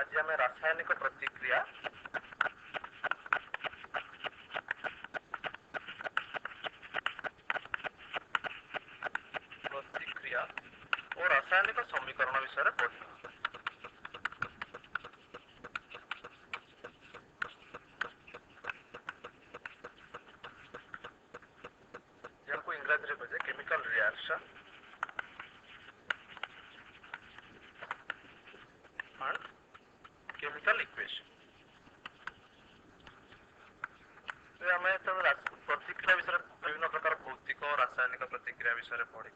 आज आम रासायनिक प्रतिक्रिया और रासायनिक समीकरण विषय पढ़ा। इंग्रजी कहे chemical reaction and chemical equation. आम प्रतिक्रिया विषय विभिन्न प्रकार भौतिक और रासायनिक प्रतिक्रिया विषय पढ़ी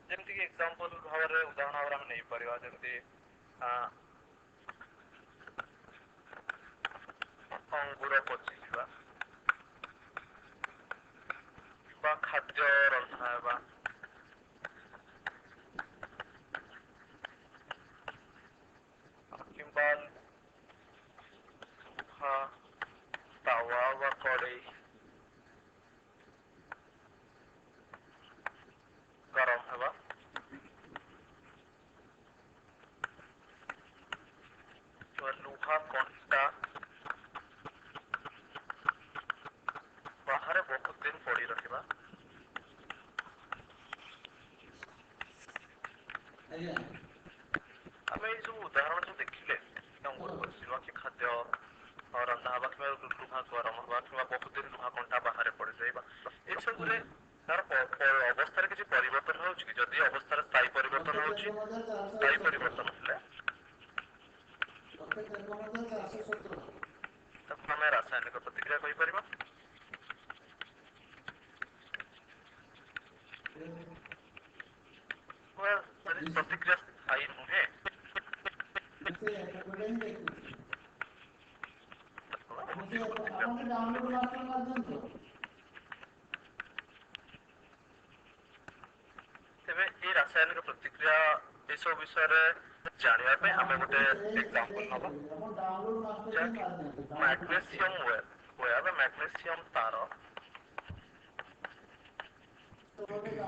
जमीक एग्जांपल भाव उदाहरण भाव आम नहीं पार जमी अंगूर पचिजा खाद्य रंधा कि तावा व कड़े गरम है लुहा कंटा बाहर बहुत दिन पड़ी रखा आम ये सब उदाहरण जो देखिले अंगूर पचिवा कि खाद्य रंधा हवा कि लुहा गरम हवा कि बहुत दिन लुहा कंटा बाहर पड़ जाइबा ए सब तार अवस्था किसी परिवर्तन हो जदि अवस्था स्थायी परिवर्तन हो स्थायी परिवर्तन हेले आम रासायनिक प्रतिक्रिया कहीपर प्रतिक्रिया स्थायी नुहे तेरे रासायनिक प्रतिक्रिया सब विषय जानापी आम गोटे एग्जांपल नवा मैग्नेशियम वेयर मैग्नेशियम तार